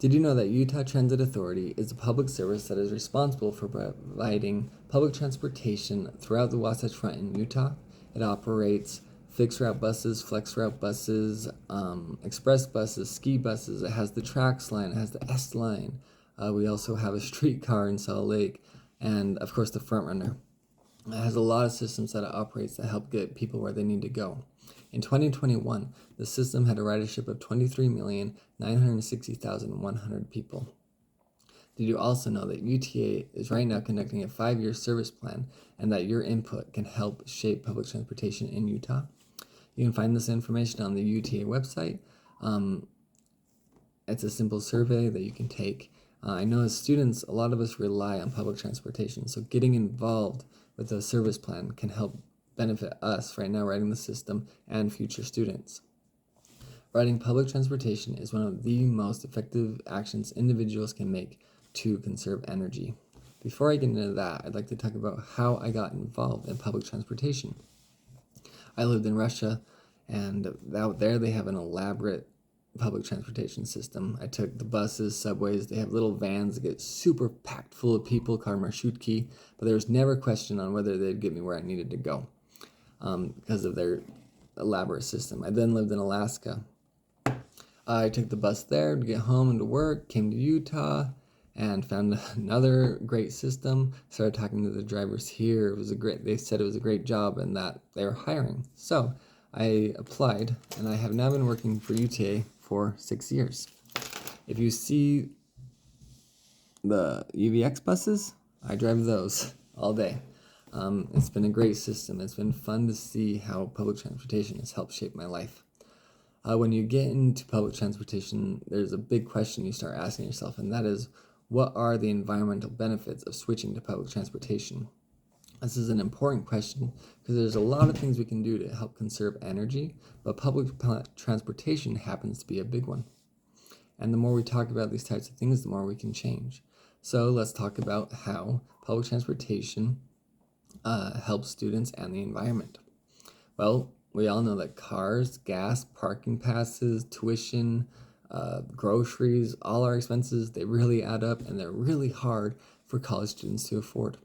Did you know that Utah Transit Authority is a public service that is responsible for providing public transportation throughout the Wasatch Front in Utah? It operates fixed route buses, flex route buses, express buses, ski buses. It has the TRAX line, it has the S line. We also have a streetcar in Salt Lake, and of course the Front Runner. It has a lot of systems that it operates that help get people where they need to go. In 2021, the system had a ridership of 23,960,100 people. Did you also know that UTA is right now conducting a 5-year service plan and that your input can help shape public transportation in Utah? You can find this information on the UTA website. It's a simple survey that you can take. I know as students, a lot of us rely on public transportation, so getting involved with a service plan can help benefit us right now riding the system and future students. Riding public transportation is one of the most effective actions individuals can make to conserve energy. Before I get into that, I'd like to talk about how I got involved in public transportation. I lived in Russia, and out there they have an elaborate public transportation system. I took the buses, subways. They have little vans that get super packed full of people called marshutki, but there was never a question on whether they'd get me where I needed to go because of their elaborate system. I then lived in Alaska. I took the bus there to get home and to work, came to Utah, and found another great system. Started talking to the drivers here. They said it was a great job and that they were hiring. So I applied, and I have now been working for UTA for 6 years. If you see the UVX buses, I drive those all day. It's been a great system. It's been fun to see how public transportation has helped shape my life. When you get into public transportation, there's a big question you start asking yourself, and that is, what are the environmental benefits of switching to public transportation? This is an important question because there's a lot of things we can do to help conserve energy, but public transportation happens to be a big one. And the more we talk about these types of things, the more we can change. So let's talk about how public transportation helps students and the environment. Well, we all know that cars, gas, parking passes, tuition, groceries, all our expenses, they really add up and they're really hard for college students to afford.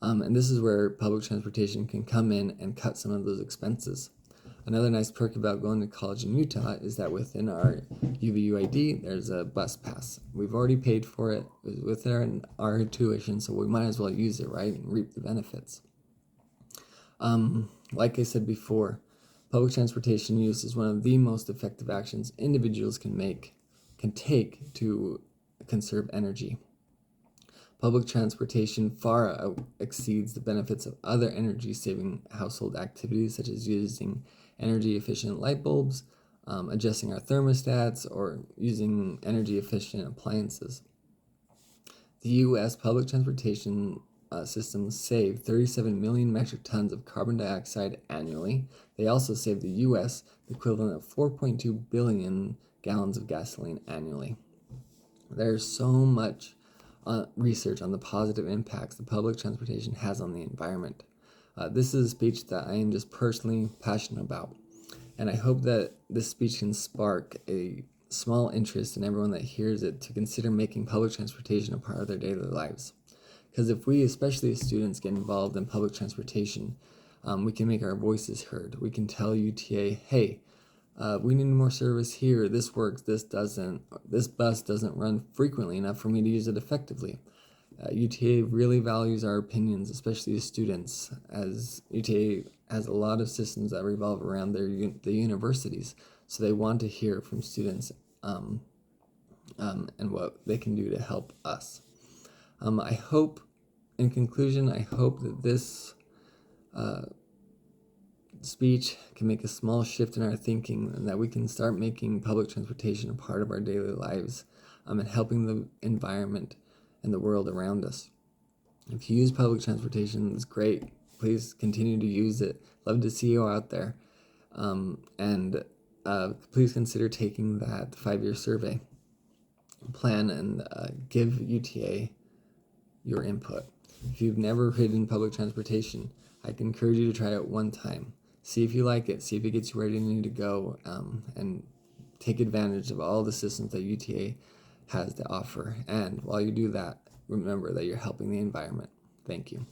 And this is where public transportation can come in and cut some of those expenses. Another nice perk about going to college in Utah is that within our UVUID, there's a bus pass. We've already paid for it within our tuition, so we might as well use it, right, and reap the benefits. Like I said before, public transportation use is one of the most effective actions individuals can take to conserve energy. Public transportation far exceeds the benefits of other energy-saving household activities, such as using energy-efficient light bulbs, adjusting our thermostats, or using energy-efficient appliances. The U.S. public transportation systems save 37 million metric tons of carbon dioxide annually. They also save the U.S. the equivalent of 4.2 billion gallons of gasoline annually. There's so much research on the positive impacts that public transportation has on the environment. This is a speech that I am just personally passionate about, and I hope that this speech can spark a small interest in everyone that hears it to consider making public transportation a part of their daily lives. Because if we, especially as students, get involved in public transportation, we can make our voices heard. We can tell UTA, hey, we need more service here. This works, this doesn't. This bus doesn't run frequently enough for me to use it effectively. UTA really values our opinions, especially as students, as UTA has a lot of systems that revolve around the universities. So they want to hear from students and what they can do to help us. I hope, in conclusion, I hope that this speech can make a small shift in our thinking and that we can start making public transportation a part of our daily lives and helping the environment and the world around us. If you use public transportation, it's great. Please continue to use it. Love to see you out there. And please consider taking that 5-year survey plan and give UTA your input. If you've never ridden public transportation, I can encourage you to try it one time. See if you like it. See if it gets you where you need to go, and take advantage of all the systems that UTA has to offer. And while you do that, remember that you're helping the environment. Thank you.